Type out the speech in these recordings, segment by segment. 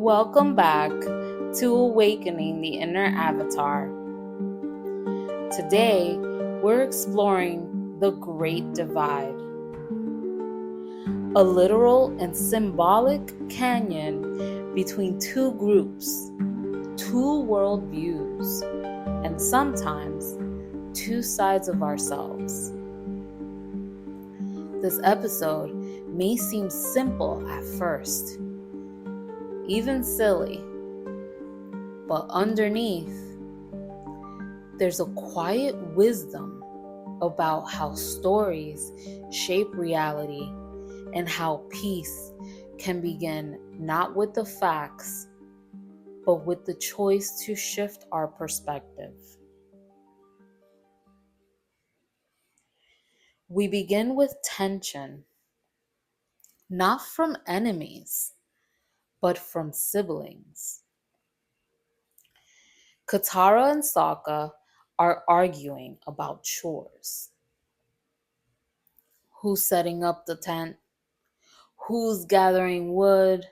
Welcome back to Awakening the Inner Avatar. Today, we're exploring the Great Divide, a literal and symbolic canyon between two groups, two worldviews, and sometimes two sides of ourselves. This episode may seem simple at first, even silly, but underneath, there's a quiet wisdom about how stories shape reality and how peace can begin not with the facts, but with the choice to shift our perspective. We begin with tension, not from enemies, but from siblings. Katara and Sokka are arguing about chores. Who's setting up the tent? Who's gathering wood?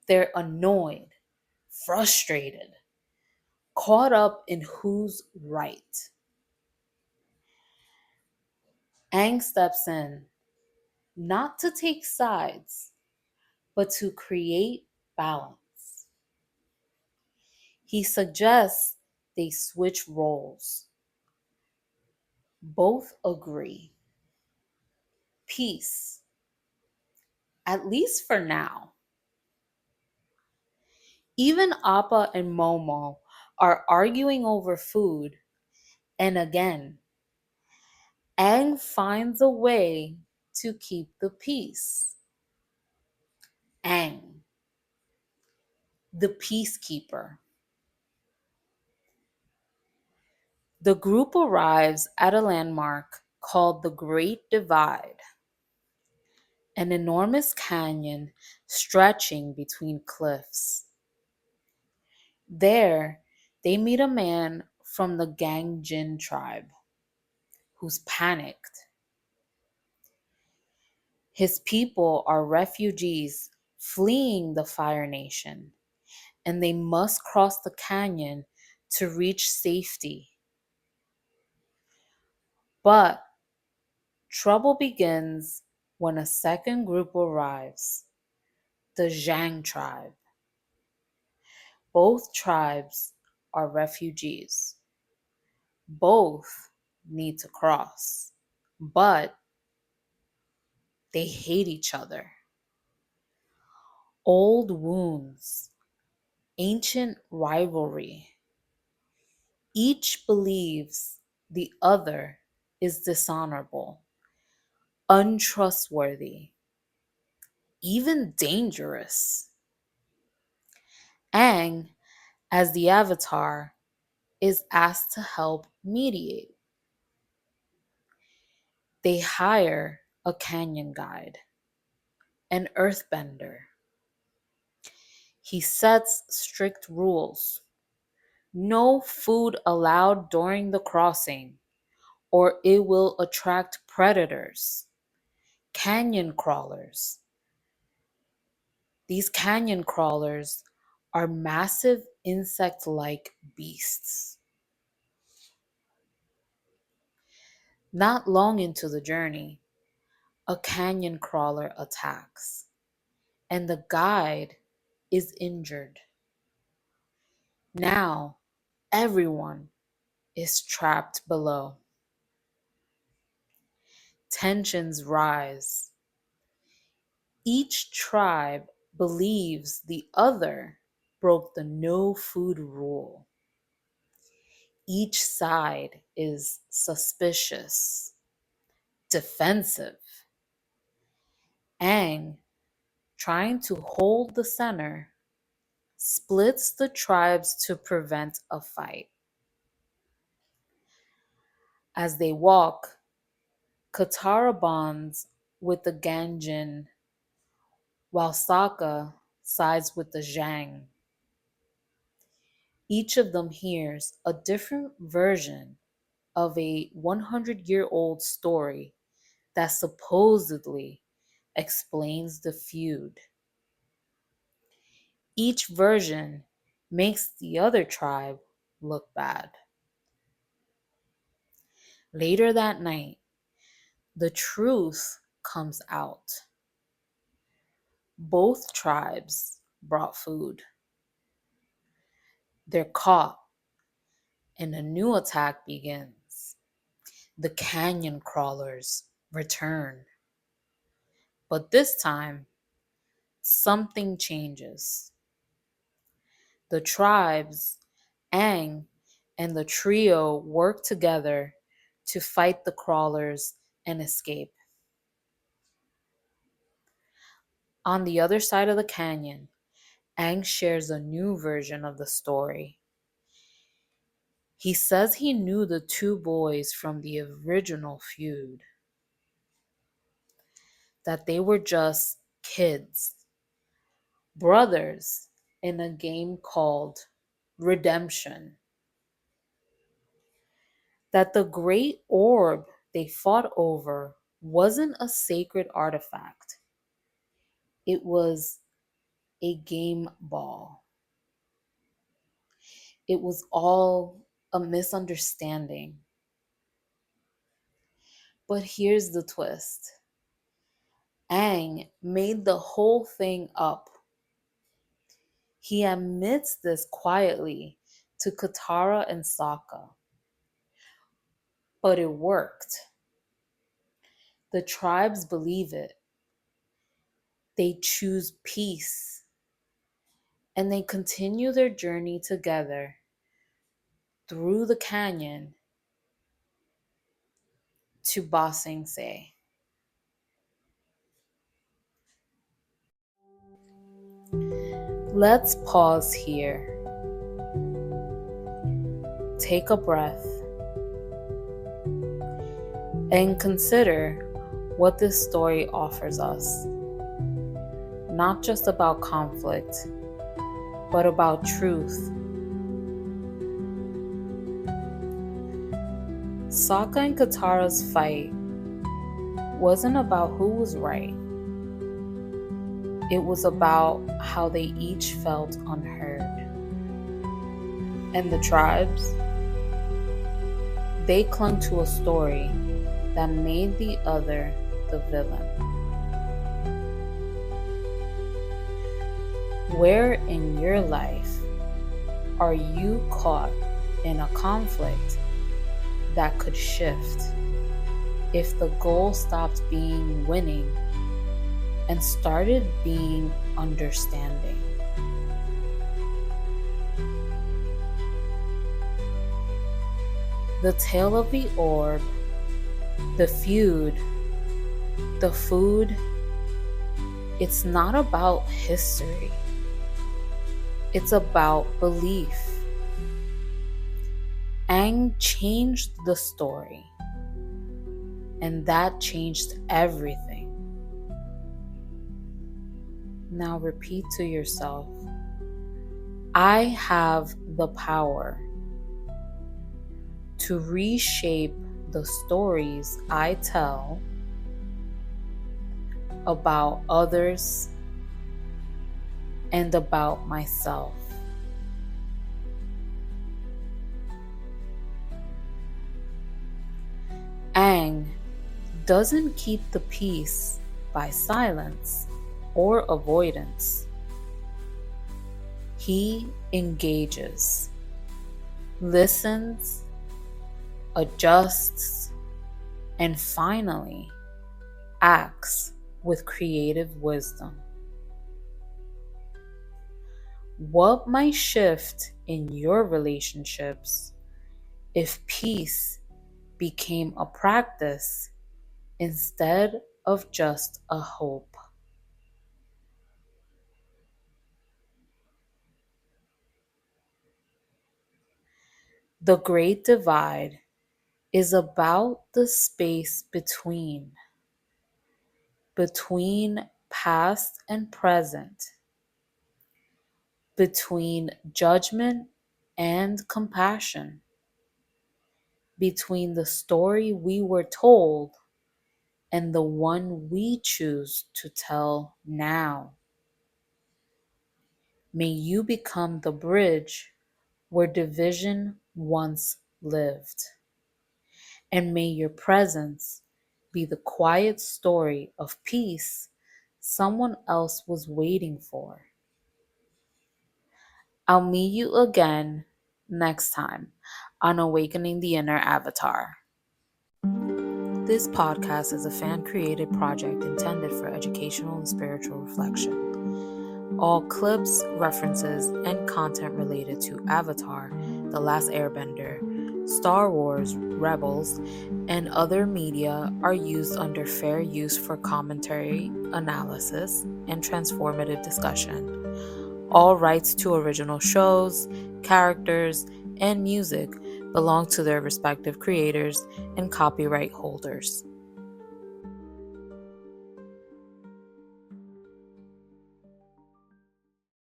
They're annoyed, frustrated, caught up in who's right. Aang steps in, not to take sides, but to create balance. He suggests they switch roles. Both agree. Peace, at least for now. Even Appa and Momo are arguing over food, and again, Aang finds a way to keep the peace. Aang, the peacekeeper. The group arrives at a landmark called the Great Divide, an enormous canyon stretching between cliffs. There, they meet a man from the Gangjin tribe who's panicked. His people are refugees fleeing the Fire Nation, and they must cross the canyon to reach safety. But trouble begins when a second group arrives, the Zhang tribe. Both tribes are refugees. Both need to cross, but they hate each other. Old wounds, ancient rivalry. Each believes the other is dishonorable, untrustworthy, even dangerous. Aang, as the Avatar, is asked to help mediate. They hire a canyon guide, an earthbender. He sets strict rules. No food allowed during the crossing, or it will attract predators, canyon crawlers. These canyon crawlers are massive insect-like beasts. Not long into the journey, a canyon crawler attacks, and the guide is injured. Now, everyone is trapped below. Tensions rise. Each tribe believes the other broke the no food rule. Each side is suspicious, defensive. Aang, trying to hold the center, splits the tribes to prevent a fight. As they walk, Katara bonds with the Ganjin, while Sokka sides with the Zhang. Each of them hears a different version of a 100-year-old story that supposedly explains the feud. Each version makes the other tribe look bad. Later that night, the truth comes out. Both tribes brought food. They're caught, and a new attack begins. The canyon crawlers return. But this time, something changes. The tribes, Aang, and the trio work together to fight the crawlers and escape. On the other side of the canyon, Aang shares a new version of the story. He says he knew the two boys from the original feud, that they were just kids, brothers in a game called Redemption, that the great orb they fought over wasn't a sacred artifact, it was a game ball. It was all a misunderstanding. But here's the twist: Aang made the whole thing up. He admits this quietly to Katara and Sokka. But it worked. The tribes believe it. They choose peace. And they continue their journey together through the canyon to Ba Sing Se. Let's pause here. Take a breath and consider what this story offers us. Not just about conflict, but about truth. Sokka and Katara's fight wasn't about who was right. It was about how they each felt unheard. And the tribes, they clung to a story that made the other the villain. Where in your life are you caught in a conflict that could shift if the goal stopped being winning and started being understanding? The tale of the orb, the feud, the food, it's not about history. It's about belief. Aang changed the story, and that changed everything. Now repeat to yourself, I have the power to reshape the stories I tell about others and about myself. Aang doesn't keep the peace by silence or avoidance. He engages, listens, adjusts, and finally acts with creative wisdom. What might shift in your relationships if peace became a practice instead of just a hope? The Great Divide is about the space between past and present, between judgment and compassion, between the story we were told and the one we choose to tell now. May you become the bridge where division once lived. And may your presence be the quiet story of peace someone else was waiting for. I'll meet you again next time on Awakening the Inner Avatar. This podcast is a fan-created project intended for educational and spiritual reflection. All clips, references, and content related to Avatar, The Last Airbender, Star Wars, Rebels, and other media are used under fair use for commentary, analysis, and transformative discussion. All rights to original shows, characters, and music belong to their respective creators and copyright holders.